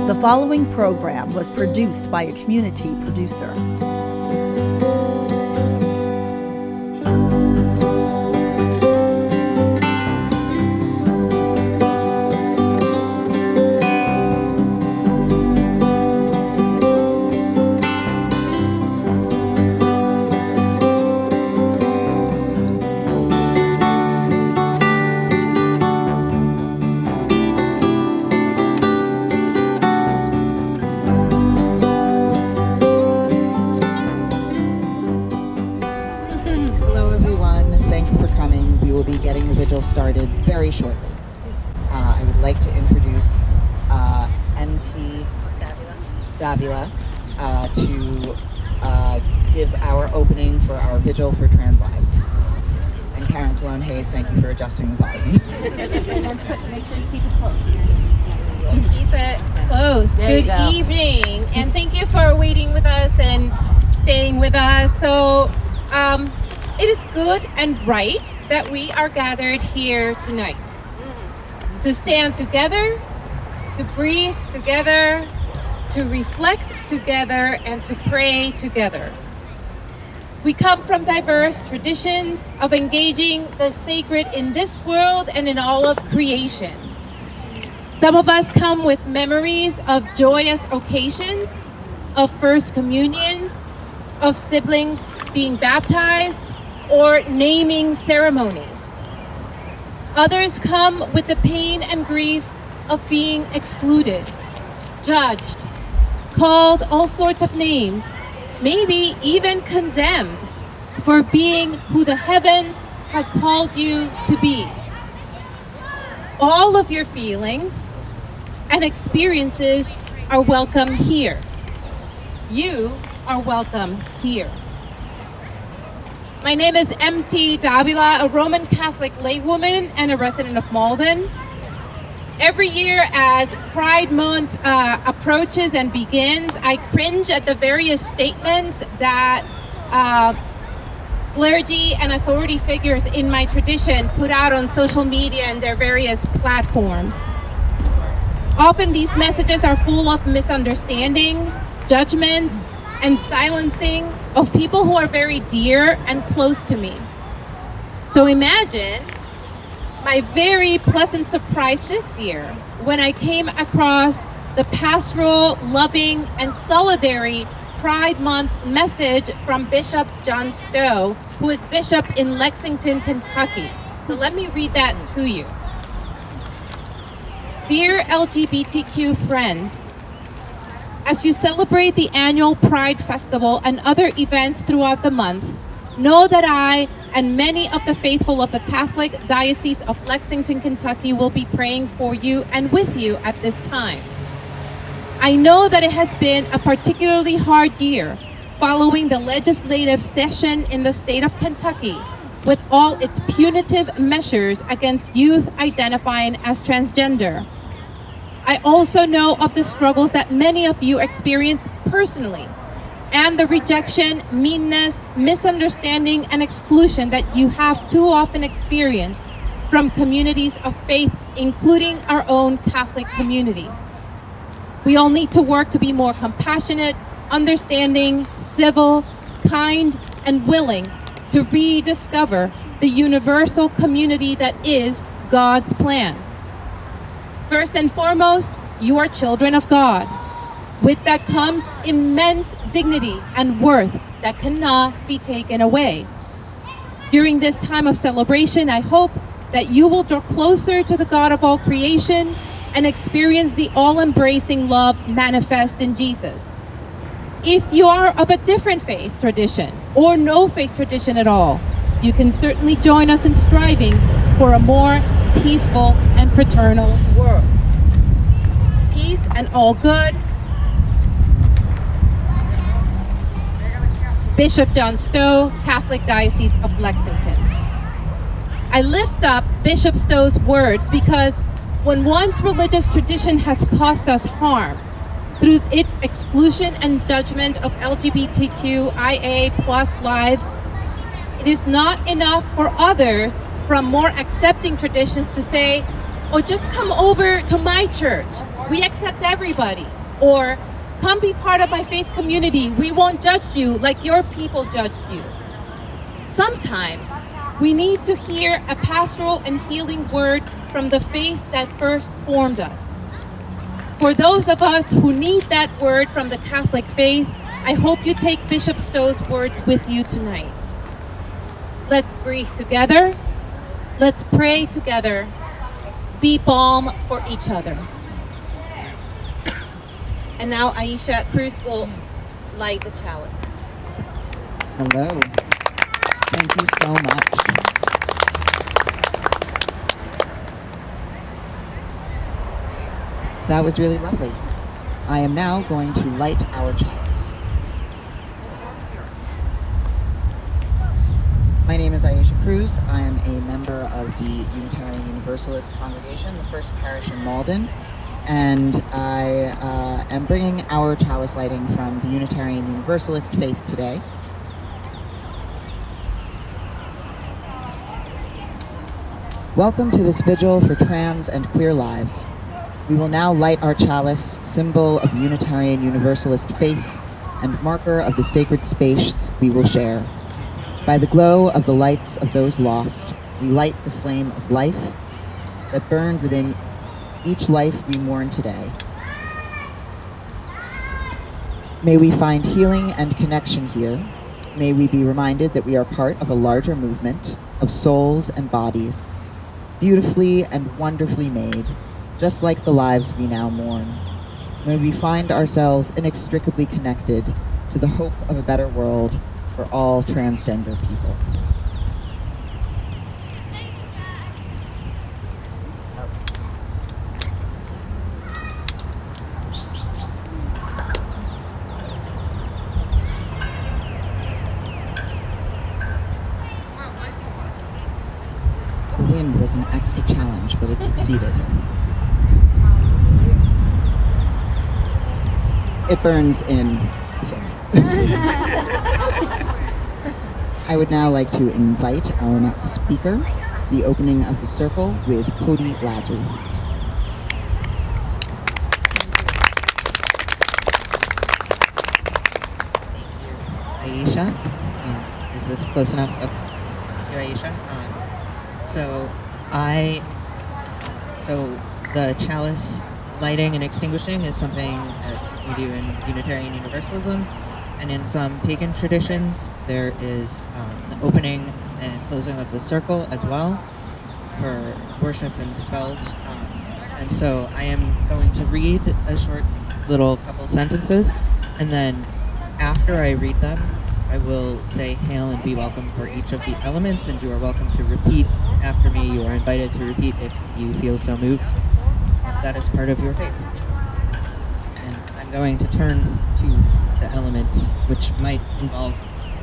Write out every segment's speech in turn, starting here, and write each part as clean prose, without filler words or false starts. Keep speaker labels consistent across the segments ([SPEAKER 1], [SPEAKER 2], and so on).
[SPEAKER 1] The following program was produced by a community producer.
[SPEAKER 2] Getting the vigil started very shortly. I would like to introduce MT Davila to give our opening for our vigil for trans lives. And Karen Cologne Hayes, thank you for adjusting the volume.
[SPEAKER 3] Make sure you keep it close. Keep it close. Good evening, and thank you for waiting with us and staying with us. So it is good and right that we are gathered here tonight to stand together, to breathe together, to reflect together, and to pray together. We come from diverse traditions of engaging the sacred in this world and in all of creation. Some of us come with memories of joyous occasions, of first communions, of siblings being baptized, or naming ceremonies. Others come with the pain and grief of being excluded, judged, called all sorts of names, maybe even condemned for being who the heavens have called you to be. All of your feelings and experiences are welcome here. You are welcome here. My name is MT Davila, a Roman Catholic laywoman and a resident of Malden. Every year as Pride Month approaches and begins, I cringe at the various statements that clergy and authority figures in my tradition put out on social media and their various platforms. Often these messages are full of misunderstanding, judgment, and silencing of people who are very dear and close to me. So imagine my very pleasant surprise this year when I came across the pastoral, loving, and solidary Pride Month message from Bishop John Stowe, who is bishop in Lexington, Kentucky. So let me read that to you. Dear LGBTQ friends, as you celebrate the annual Pride Festival and other events throughout the month, know that I and many of the faithful of the Catholic Diocese of Lexington, Kentucky will be praying for you and with you at this time. I know that it has been a particularly hard year following the legislative session in the state of Kentucky with all its punitive measures against youth identifying as transgender. I also know of the struggles that many of you experience personally and the rejection, meanness, misunderstanding, and exclusion that you have too often experienced from communities of faith, including our own Catholic community. We all need to work to be more compassionate, understanding, civil, kind, and willing to rediscover the universal community that is God's plan. First and foremost, you are children of God. With that comes immense dignity and worth that cannot be taken away. During this time of celebration, I hope that you will draw closer to the God of all creation and experience the all-embracing love manifest in Jesus. If you are of a different faith tradition or no faith tradition at all, you can certainly join us in striving for a more peaceful and fraternal world. Peace and all good. Bishop John Stowe, Catholic Diocese of Lexington. I lift up Bishop Stowe's words because when one's religious tradition has caused us harm through its exclusion and judgment of LGBTQIA+ lives, it is not enough for others from more accepting traditions to say, "Oh, just come over to my church we accept everybody, or come be part of my faith community, we won't judge you like your people judged you. Sometimes we need to hear a pastoral and healing word from the faith that first formed us. For those of us who need that word from the Catholic faith, I hope you take Bishop Stowe's words with you tonight. Let's breathe together. Let's pray together. Be balm for each other. And now Aisha Cruz will light the chalice.
[SPEAKER 2] Hello. Thank you so much. That was really lovely. I am now going to light our chalice. My name is Aisha Cruz. I am a member of the Unitarian Universalist congregation, the First Parish in Malden, and I am bringing our chalice lighting from the Unitarian Universalist faith today. Welcome to this vigil for trans and queer lives. We will now light our chalice, symbol of the Unitarian Universalist faith and marker of the sacred space we will share. By the glow of the lights of those lost, we light the flame of life that burned within each life we mourn today. May we find healing and connection here. May we be reminded that we are part of a larger movement of souls and bodies, beautifully and wonderfully made, just like the lives we now mourn. May we find ourselves inextricably connected to the hope of a better world for all transgender people. The wind was an extra challenge, but it succeeded. It burns in the faith. I would now like to invite our next speaker, the opening of the circle with Cody Lazary. Thank you, Aisha. Is this close enough? Okay. Thank you, Aisha. So the chalice lighting and extinguishing is something that we do in Unitarian Universalism. And in some pagan traditions, there is the opening and closing of the circle as well for worship and spells. And so I am going to read a short little couple sentences, and then after I read them, I will say hail and be welcome for each of the elements, and you are welcome to repeat after me. You are invited to repeat if you feel so moved, if that is part of your faith. And I'm going to turn to the elements, which might involve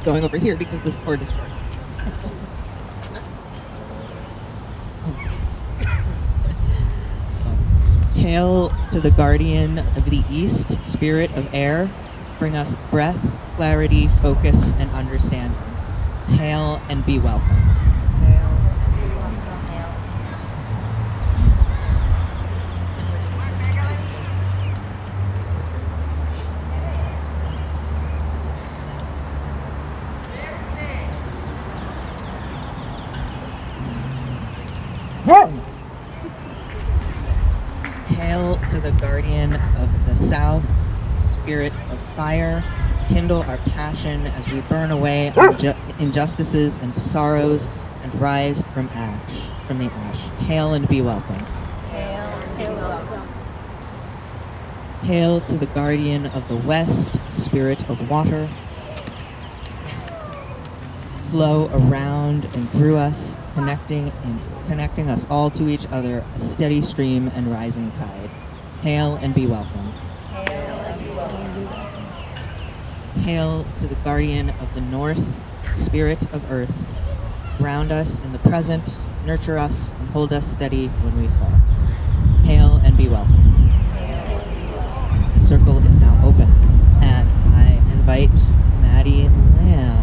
[SPEAKER 2] going over here because this cord is short. Hail to the guardian of the east, spirit of air. Bring us breath, clarity, focus, and understanding. Hail and be welcome. Hail to the guardian of the south, spirit of fire. Kindle our passion as we burn away our injustices and sorrows and rise from the ash. Hail and be welcome.
[SPEAKER 4] Hail and be welcome.
[SPEAKER 2] Hail to the guardian of the west, spirit of water. Flow around and through us, connecting us all to each other, a steady stream and rising tide. Hail and be welcome.
[SPEAKER 4] Hail and be welcome.
[SPEAKER 2] Hail to the guardian of the north, spirit of earth. Ground us in the present, nurture us, and hold us steady when we fall. Hail and be welcome.
[SPEAKER 4] Hail and be welcome.
[SPEAKER 2] The circle is now open, and I invite Maddie Lamb.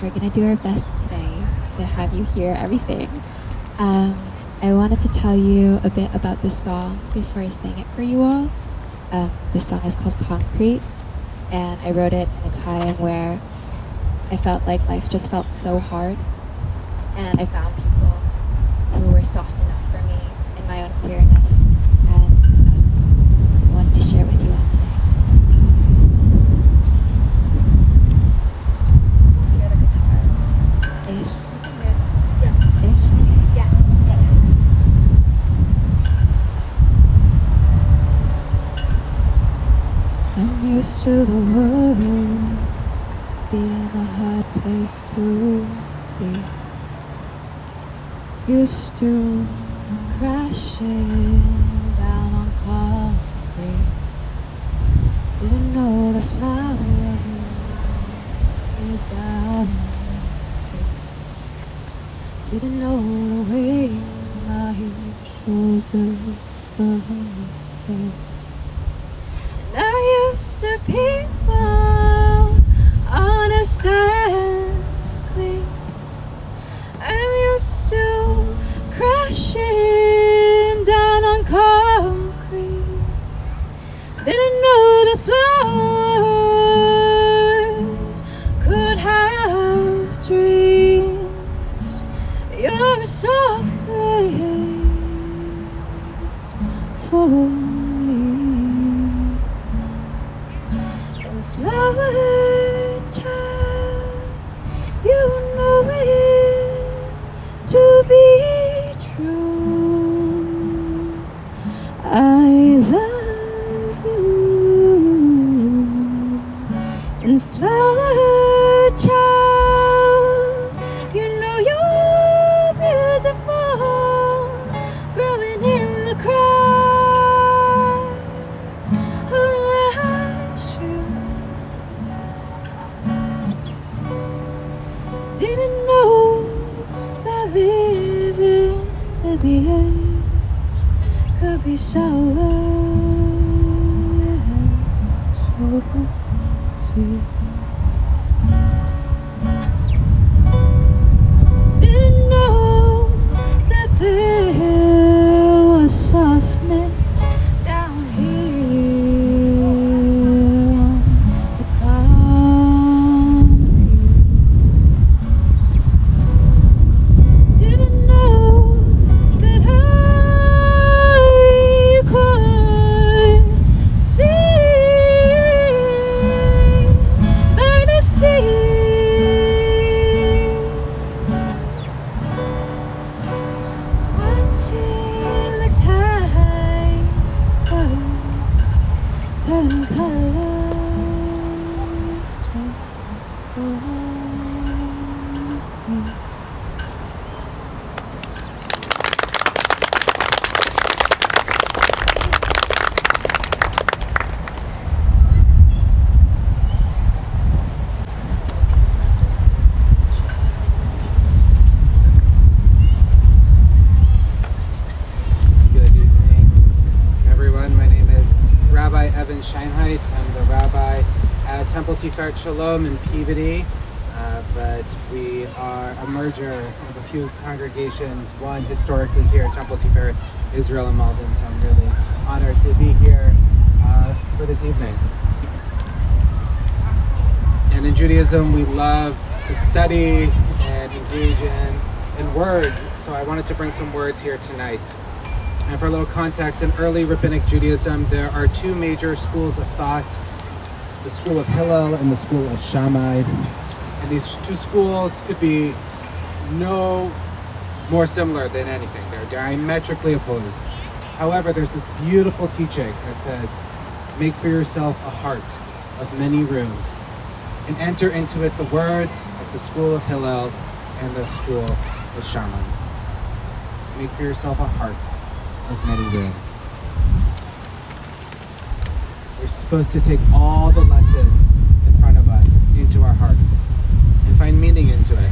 [SPEAKER 5] We're gonna do our best today to have you hear everything. I wanted to tell you a bit about this song before I sang it for you all. This song is called Concrete, and I wrote it in a time where I felt like life just felt so hard, and I found people who were soft enough for me in my own queerness, and I wanted to share it with you all today. You got a guitar? Ish? Yeah. Ish? Okay. Yes. I'm used to the world being a hard place to be. Used to crashing down on concrete. Didn't know the flowers is down. Didn't know the way my shoulders were. I used to people understand clean. I'm used to crashing down on concrete. Didn't know the flowers could have dreams. You're a soft place for me. Flower child, you know it to be true. I love you. And flower child, you know you're beautiful, growing in the cracks around you. Didn't know that living at the edge could be sour and so sweet. Didn't know that there was softness down here on the concrete. Didn't know that I could see by the sea. Watching the tide turn colors for me.
[SPEAKER 6] Good evening, everyone. My name is Rabbi Evan Scheinheit. I'm the rabbi at Temple Tiferet Shalom in Peabody, but we are a merger of a few congregations, one historically here at Temple Tiferet Israel in Malden, so I'm really honored to be here for this evening. And in Judaism, we love to study and engage in words, so I wanted to bring some words here tonight. And for a little context, in early rabbinic Judaism, there are two major schools of thought, the school of Hillel and the school of Shammai. And these two schools could be no more similar than anything. They're diametrically opposed. However, there's this beautiful teaching that says, make for yourself a heart of many rooms and enter into it the words of the school of Hillel and the school of Shammai. Make for yourself a heart of many rooms. We're supposed to take all the lessons in front of us into our hearts and find meaning into it.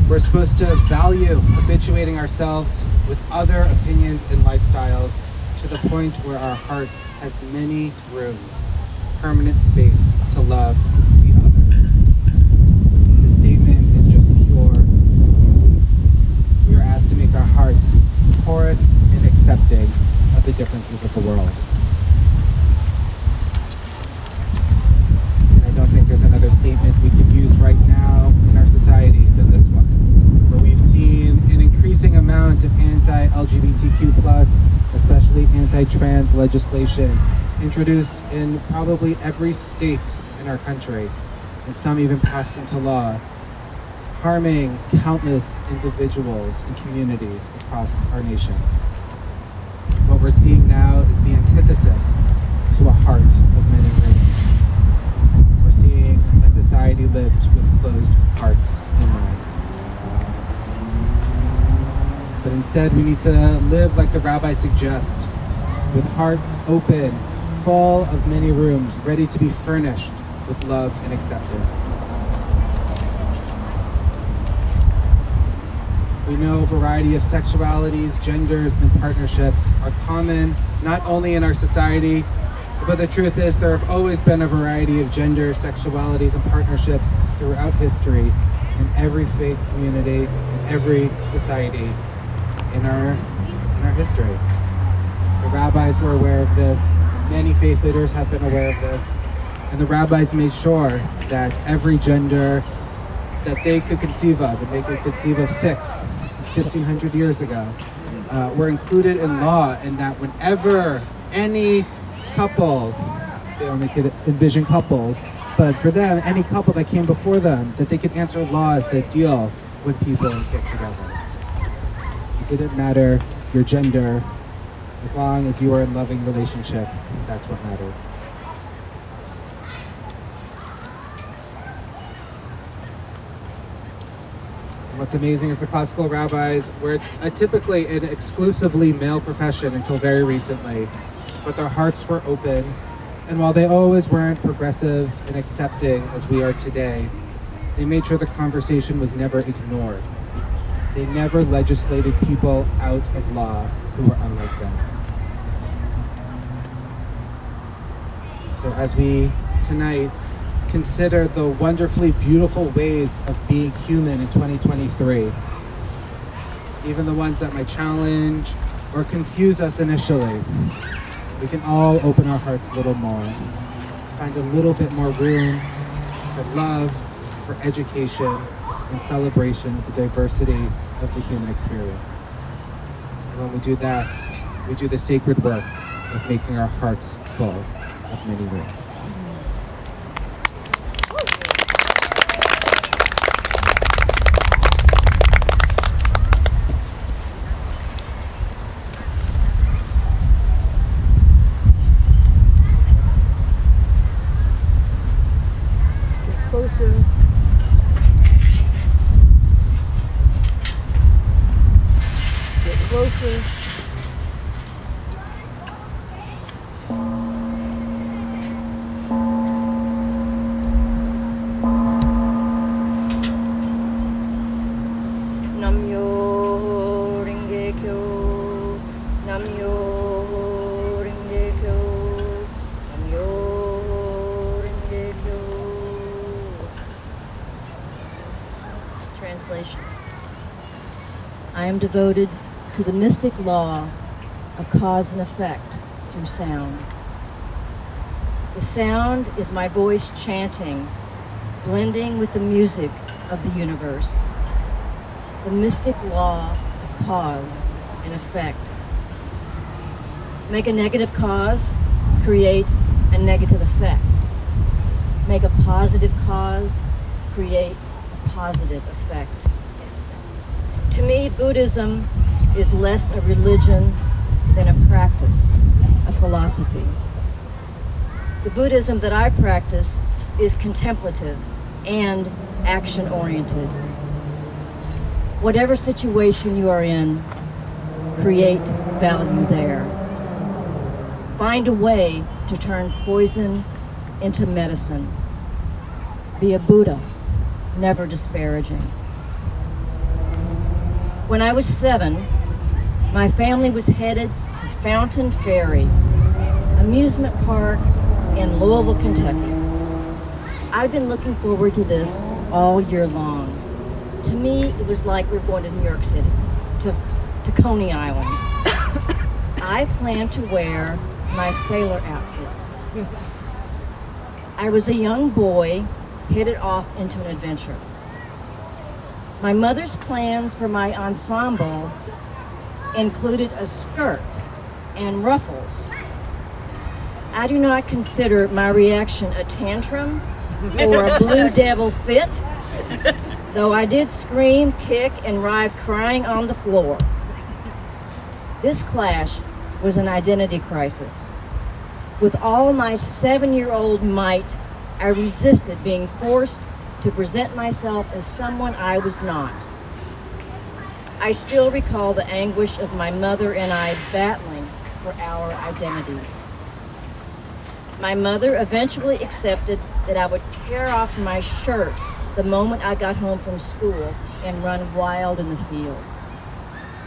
[SPEAKER 6] We're supposed to value habituating ourselves with other opinions and lifestyles to the point where our heart has many rooms, permanent space to love the other. The statement LGBTQ+, especially anti-trans legislation introduced in probably every state in our country, and some even passed into law, harming countless individuals and communities across our nation. What we're seeing now is the antithesis to a heart of many rooms. We're seeing a society lived with closed hearts and minds. But instead, we need to live like the rabbi suggests, with hearts open, full of many rooms, ready to be furnished with love and acceptance. We know a variety of sexualities, genders, and partnerships are common not only in our society, but the truth is there have always been a variety of genders, sexualities, and partnerships throughout history in every faith community, in every society in our history. The rabbis were aware of this. Many faith leaders have been aware of this. And the rabbis made sure that every gender that they could conceive of, and they could conceive of 1,500 years ago, were included in law, and that whenever any couple, they only could envision couples, but for them, any couple that came before them, that they could answer laws that deal when people get together. It didn't matter your gender, as long as you were in loving relationship, that's what mattered. What's amazing is the classical rabbis were typically an exclusively male profession until very recently, but their hearts were open, and while they always weren't progressive and accepting as we are today, they made sure the conversation was never ignored. They never legislated people out of law who were unlike them. So as we tonight consider the wonderfully beautiful ways of being human in 2023, even the ones that might challenge or confuse us initially, we can all open our hearts a little more, find a little bit more room for love, for education, and celebration of the diversity of the human experience. And when we do that, we do the sacred work of making our hearts full of many rooms.
[SPEAKER 1] Closer. Get closer.
[SPEAKER 4] Namyo Renge-kyo, Namyo Renge-kyo, Namyo Renge-kyo. Translation. I am devoted to the mystic law of cause and effect through sound. The sound is my voice chanting, blending with the music of the universe. The mystic law of cause and effect. Make a negative cause, create a negative effect. Make a positive cause, create a positive effect. To me, Buddhism is less a religion than a practice, a philosophy. The Buddhism that I practice is contemplative and action-oriented. Whatever situation you are in, create value there. Find a way to turn poison into medicine. Be a Buddha, never disparaging. When I was 7, my family was headed to Fountain Ferry, amusement park in Louisville, Kentucky. I've been looking forward to this all year long. To me, it was like we were going to New York City, to Coney Island. I planned to wear my sailor outfit. I was a young boy headed off into an adventure. My mother's plans for my ensemble included a skirt and ruffles. I do not consider my reaction a tantrum or a blue devil fit, though I did scream, kick, and writhe crying on the floor. This clash was an identity crisis. With all my 7-year-old might, I resisted being forced to present myself as someone I was not. I still recall the anguish of my mother and I battling for our identities. My mother eventually accepted that I would tear off my shirt the moment I got home from school and run wild in the fields.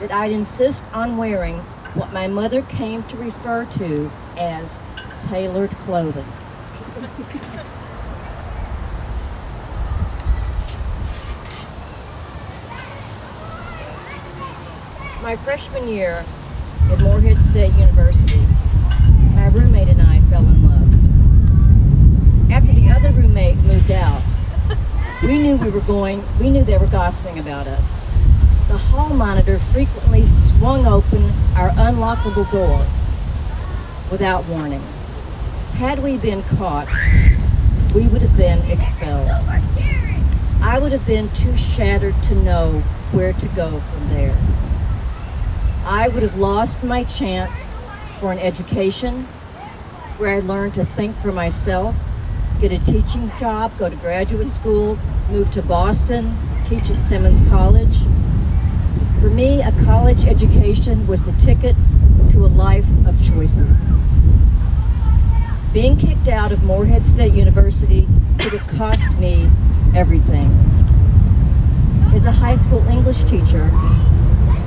[SPEAKER 4] That I'd insist on wearing what my mother came to refer to as tailored clothing. My freshman year at Morehead State University, my roommate and I fell in love. After the other roommate moved out, we knew they were gossiping about us. The hall monitor frequently swung open our unlockable door without warning. Had we been caught, we would have been expelled. I would have been too shattered to know where to go from there. I would have lost my chance for an education where I learned to think for myself, get a teaching job, go to graduate school, move to Boston, teach at Simmons College. For me, a college education was the ticket to a life of choices. Being kicked out of Morehead State University could have cost me everything. As a high school English teacher,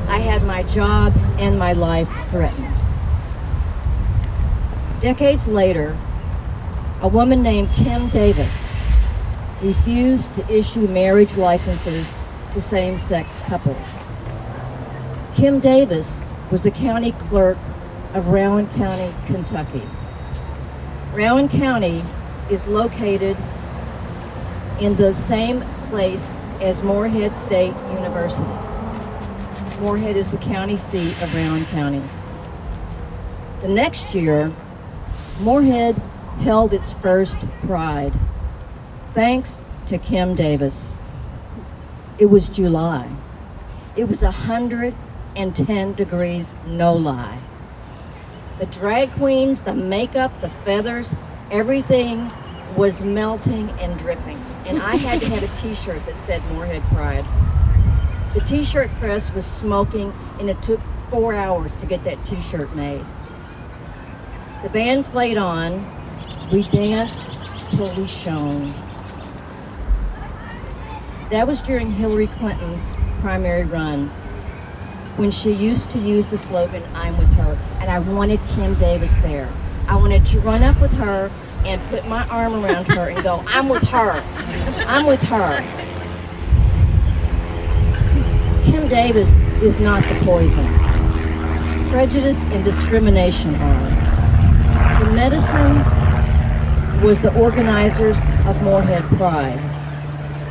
[SPEAKER 4] I had my job and my life threatened. Decades later, a woman named Kim Davis refused to issue marriage licenses to same-sex couples. Kim Davis was the county clerk of Rowan County, Kentucky. Rowan County is located in the same place as Morehead State University. Morehead is the county seat of Rowan County. The next year, Morehead held its first Pride, thanks to Kim Davis. It was July. It was 110 degrees, no lie. The drag queens, the makeup, the feathers, everything was melting and dripping. And I had to have a t-shirt that said Morehead Pride. The t-shirt press was smoking, and it took 4 hours to get that t-shirt made. The band played on. We danced till we shone. That was during Hillary Clinton's primary run, when she used to use the slogan, "I'm with her," and I wanted Kim Davis there. I wanted to run up with her and put my arm around her and go, "I'm with her, I'm with her." Kim Davis is not the poison. Prejudice and discrimination are. The medicine was the organizers of Morehead Pride.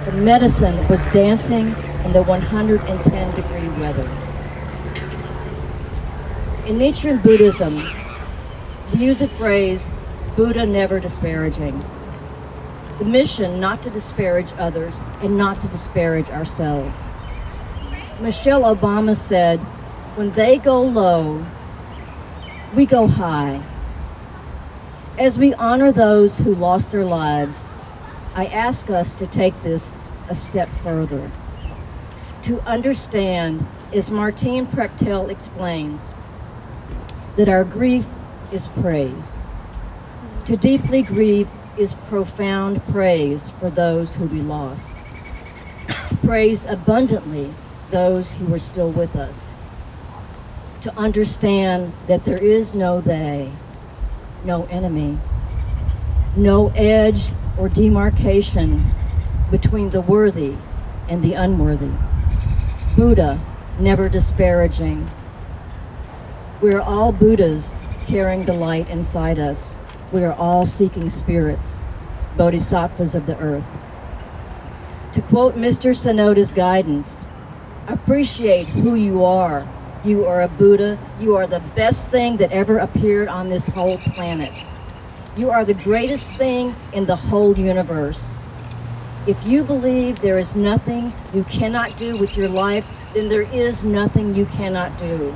[SPEAKER 4] The medicine was dancing in the 110-degree weather. In Nichiren Buddhism, we use a phrase, Buddha never disparaging. The mission not to disparage others and not to disparage ourselves. Michelle Obama said, when they go low, we go high. As we honor those who lost their lives, I ask us to take this a step further. To understand, as Martine Prechtel explains, that our grief is praise. To deeply grieve is profound praise for those who we lost. To praise abundantly those who are still with us. To understand that there is no they, no enemy, no edge or demarcation between the worthy and the unworthy. Buddha never disparaging. We are all Buddhas carrying the light inside us. We are all seeking spirits, bodhisattvas of the earth. To quote Mr. Sonoda's guidance, appreciate who you are. You are a Buddha. You are the best thing that ever appeared on this whole planet. You are the greatest thing in the whole universe. If you believe there is nothing you cannot do with your life, then there is nothing you cannot do.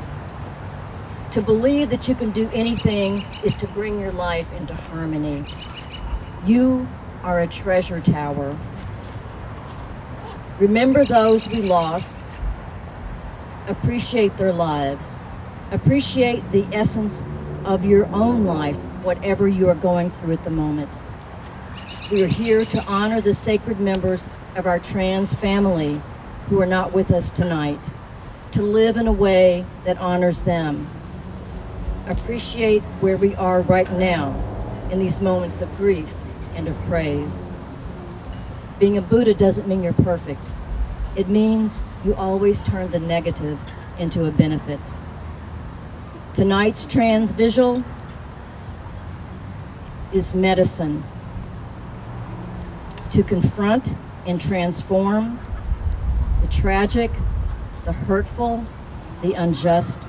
[SPEAKER 4] To believe that you can do anything is to bring your life into harmony. You are a treasure tower. Remember those we lost. Appreciate their lives. Appreciate the essence of your own life, whatever you are going through at the moment. We are here to honor the sacred members of our trans family who are not with us tonight, to live in a way that honors them. Appreciate where we are right now in these moments of grief and of praise. Being a Buddha doesn't mean you're perfect. It means you always turn the negative into a benefit. Tonight's trans vigil is medicine to confront and transform the tragic, the hurtful, the unjust,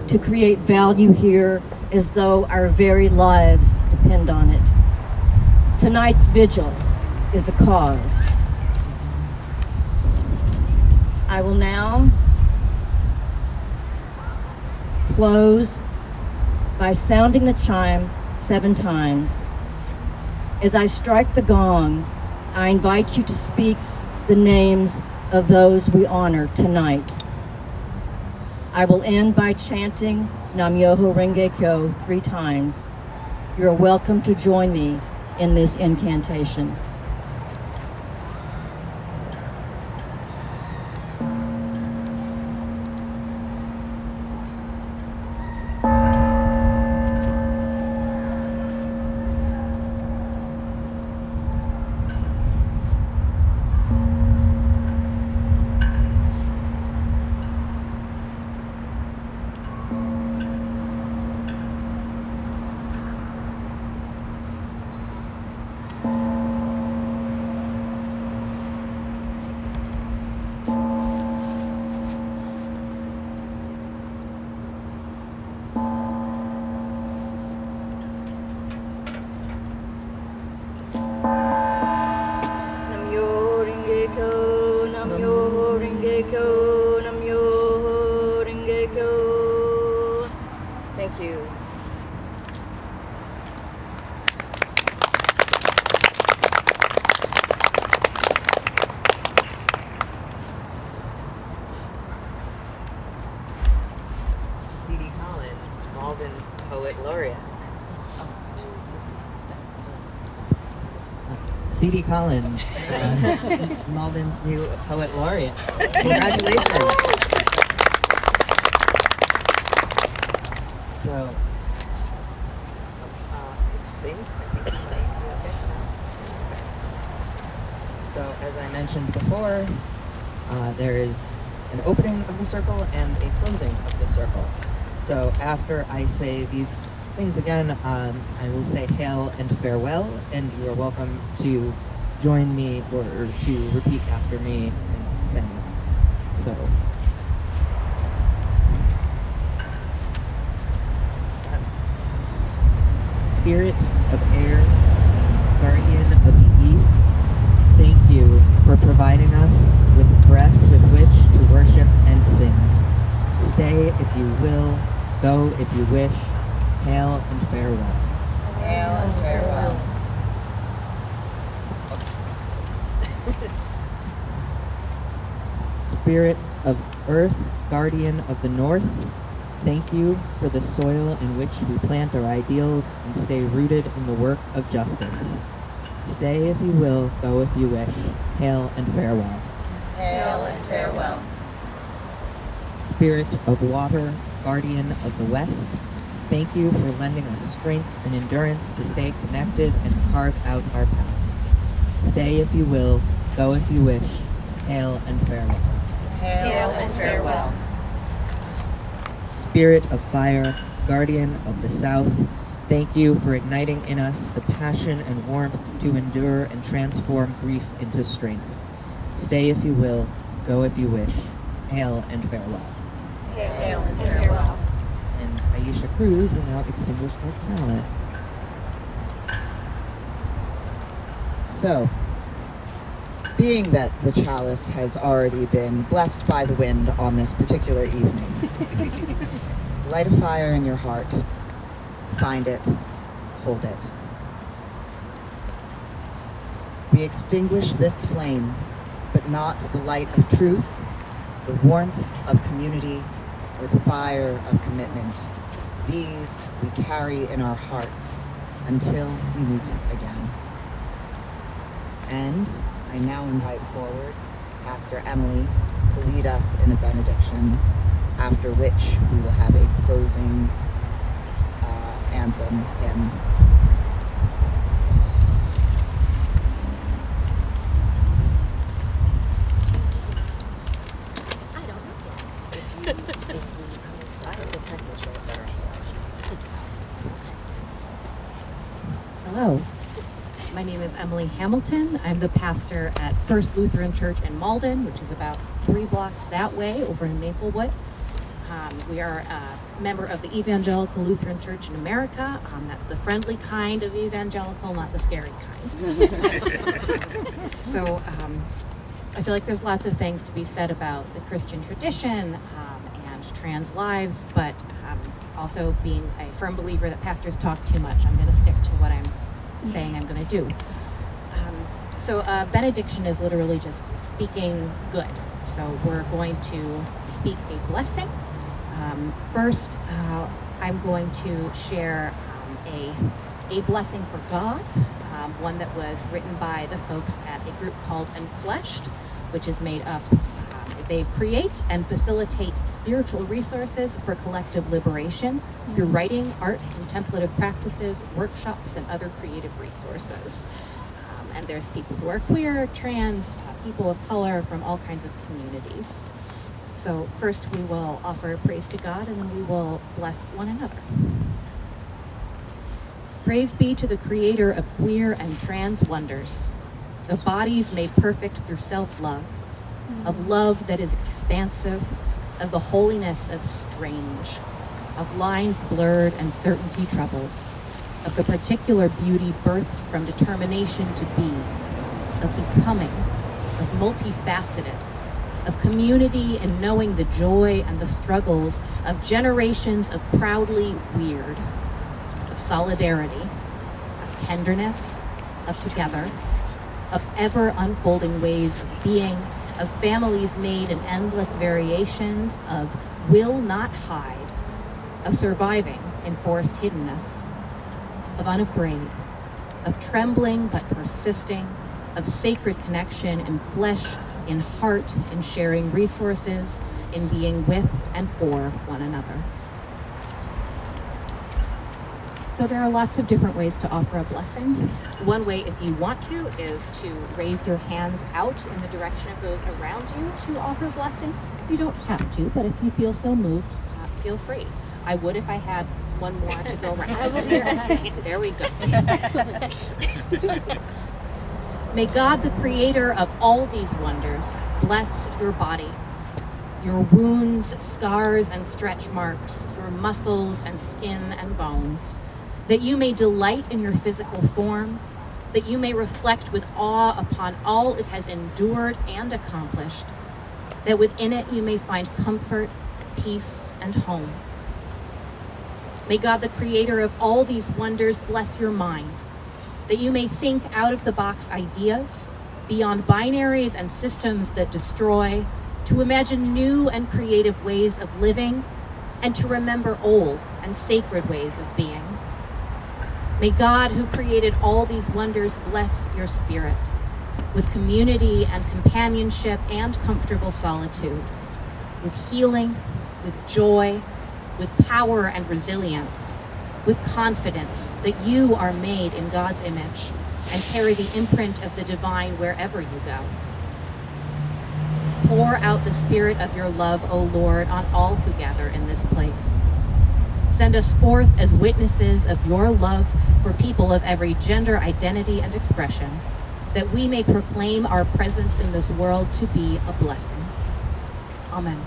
[SPEAKER 4] to create value here as though our very lives depend on it. Tonight's vigil is a cause. I will now close by sounding the chime 7 times. As I strike the gong, I invite you to speak the names of those we honor tonight. I will end by chanting Nam-myoho Renge Kyo 3 times. You are welcome to join me in this incantation. Thank you.
[SPEAKER 2] C.D. Collins, Malden's Poet Laureate. C.D. Collins, Malden's new Poet Laureate. Congratulations. So, I think you might be okay now. So, as I mentioned before, there is an opening of the circle and a closing of the circle. So, after I say these things again, I will say hail and farewell, and you are welcome to join me or to repeat after me and sing. So. Spirit of air, guardian of the east, thank you for providing us with breath with which to worship and sing. Stay if you will, go if you wish, hail and farewell.
[SPEAKER 7] Hail and farewell.
[SPEAKER 2] Spirit of earth, guardian of the north, thank you for the soil in which we plant our ideals and stay rooted in the work of justice. Stay if you will, go if you wish. Hail and farewell.
[SPEAKER 7] Hail and farewell.
[SPEAKER 2] Spirit of water, guardian of the west, thank you for lending us strength and endurance to stay connected and carve out our paths. Stay if you will, go if you wish. Hail and farewell.
[SPEAKER 7] Hail and farewell.
[SPEAKER 2] Spirit of fire, guardian of the south, thank you for igniting in us the passion and warmth to endure and transform grief into strength. Stay if you will, go if you wish. Hail and farewell.
[SPEAKER 7] Hail and farewell.
[SPEAKER 2] And Aisha Cruz will now extinguish her chalice. So, being that the chalice has already been blessed by the wind on this particular evening, light a fire in your heart, find it, hold it. We extinguish this flame, but not the light of truth, the warmth of community, or the fire of commitment. These we carry in our hearts until we meet again. And I now invite forward Pastor Emily to lead us in a benediction, after which we will have a closing anthem hymn.
[SPEAKER 8] Hello, my name is Emily Hamilton. I'm the pastor at First Lutheran Church in Malden, which is about 3 blocks that way over in Maplewood. We are a member of the Evangelical Lutheran Church in America. That's the friendly kind of evangelical, not the scary kind. So I feel like there's lots of things to be said about the Christian tradition and trans lives, but also being a firm believer that pastors talk too much, I'm going to stick to what I'm saying I'm going to do. So benediction is literally just speaking good. So we're going to speak a blessing. First, I'm going to share a blessing for God, one that was written by the folks at a group called Unfleshed, which is made up, they create and facilitate spiritual resources for collective liberation through writing, art, contemplative practices, workshops, and other creative resources. And there's people who are queer, trans, people of color from all kinds of communities. So first we will offer praise to God, and then we will bless one another. Praise be to the creator of queer and trans wonders, of bodies made perfect through self-love, of love that is expansive, of the holiness of strange, of lines blurred and certainty troubled, of the particular beauty birthed from determination to be, of becoming, of multifaceted, of community and knowing the joy and the struggles of generations of proudly weird, of solidarity, of tenderness, of together, of ever unfolding ways of being, of families made in endless variations, of will not hide, of surviving in forced hiddenness, of unafraid, of trembling but persisting, of sacred connection in flesh, in heart, in sharing resources, in being with and for one another. So there are lots of different ways to offer a blessing. One way, if you want to, is to raise your hands out in the direction of those around you to offer a blessing. You don't have to, but if you feel so moved, feel free. I would if I had one more to go around. I will be your extra hand. There we go. May God, the creator of all these wonders, bless your body, your wounds, scars, and stretch marks, your muscles and skin and bones, that you may delight in your physical form, that you may reflect with awe upon all it has endured and accomplished, that within it you may find comfort, peace, and home. May God, the creator of all these wonders, bless your mind, that you may think out-of-the-box ideas, beyond binaries and systems that destroy, to imagine new and creative ways of living, and to remember old and sacred ways of being. May God, who created all these wonders, bless your spirit with community and companionship and comfortable solitude, with healing, with joy, with power and resilience, with confidence that you are made in God's image and carry the imprint of the divine wherever you go. Pour out the spirit of your love, O Lord, on all who gather in this place. Send us forth as witnesses of your love for people of every gender, identity, and expression, that we may proclaim our presence in this world to be a blessing. Amen.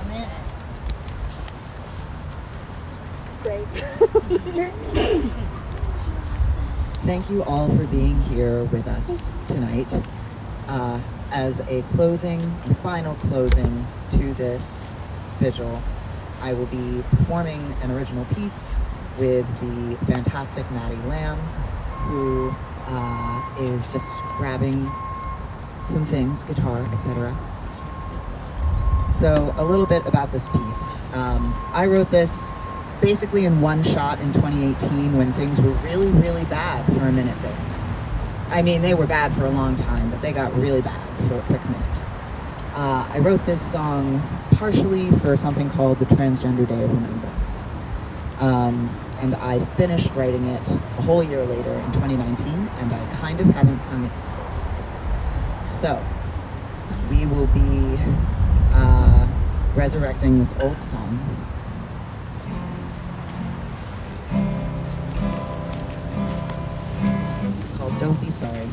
[SPEAKER 4] Amen.
[SPEAKER 2] Thank you all for being here with us tonight. As a final closing to this vigil, I will be performing an original piece with the fantastic Maddie Lamb, who is just grabbing some things, guitar, etc. So a little bit about this piece. I wrote this basically in one shot in 2018 when things were really, really bad for a minute there. I mean, they were bad for a long time, but they got really bad for a quick minute. I wrote this song partially for something called the Transgender Day of Remembrance. And I finished writing it a whole year later in 2019, and I kind of haven't sung it since. So, we will be resurrecting this old song. It's called Don't Be Sorry.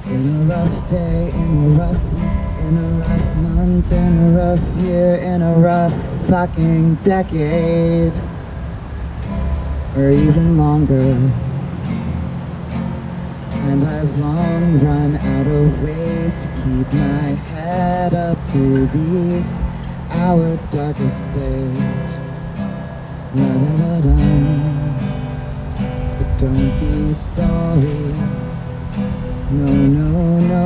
[SPEAKER 2] In a rough day, in a rough month, in a rough year, in a rough fucking decade, or even longer. And I've long run out of ways to keep my head up through these, our darkest days. La da da da. But don't be sorry. No, no, no.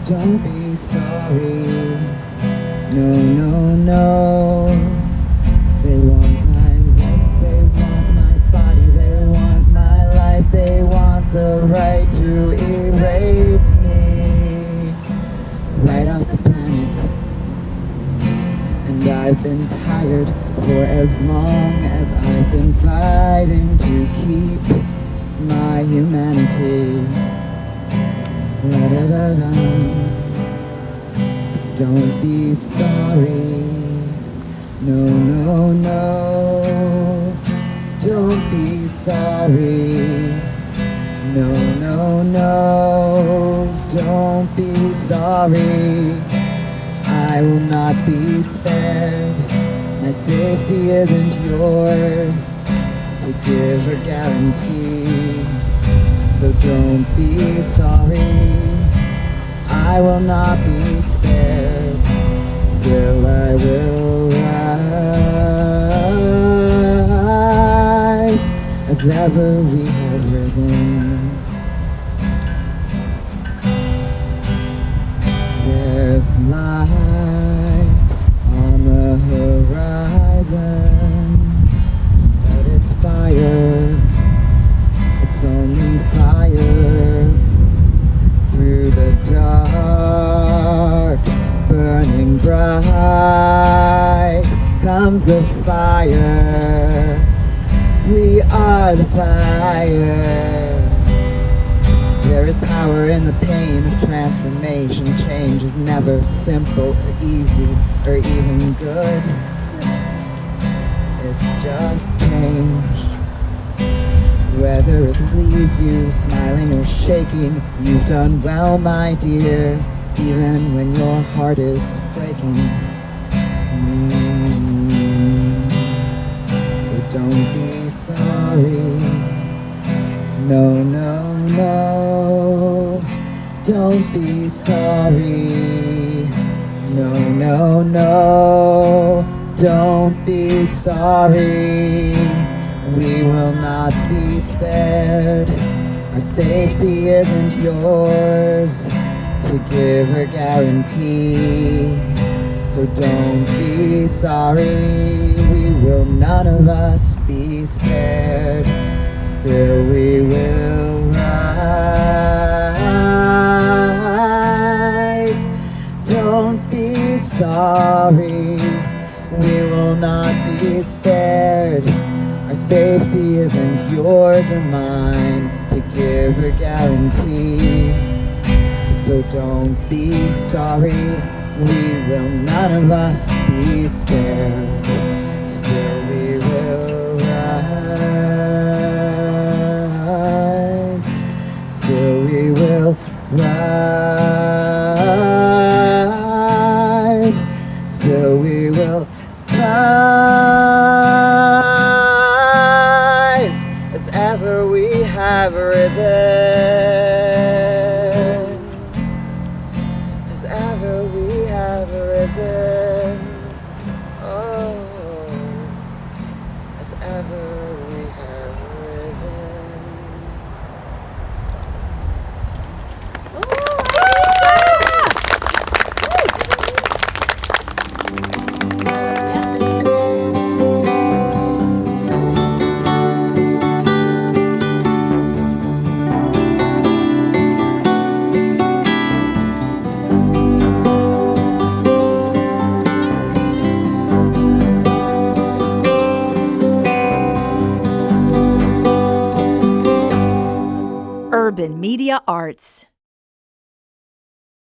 [SPEAKER 2] Don't be sorry. No, no, no. They want my rights, they want my body, they want my life, they want the right to erase me right off the planet. And I've been tired for as long as I've been fighting to keep my humanity. La da da da. Don't be sorry. No, no, no. Don't be sorry. No, no, no. Don't be sorry. I will not be spared. My safety isn't yours to give or guarantee. So don't be sorry. I will not be spared. Still I will rise as ever we have risen. There's light on the horizon, but it's fire. It's only fire through the dark, burning bright comes the fire. We are the fire. There is power in the pain of transformation. Change is never simple or easy or even good. It's just change. Whether it leaves you smiling or shaking, you've done well, my dear, even when your heart is breaking. So don't be sorry. No, no, no. Don't be sorry. No, no, no. Don't be sorry. We will not be spared. Our safety isn't yours to give or guarantee. So don't be sorry. We will none of us be spared. Still we will rise. Don't be sorry. We will not be spared. Our safety isn't yours or mine to give or guarantee. So don't be sorry. We will none of us be spared. Still we will rise. Still we will rise.
[SPEAKER 9] ever we will rise, as ever we have risen, as ever we have risen, oh, as ever we have risen.
[SPEAKER 1] Urban Media Arts.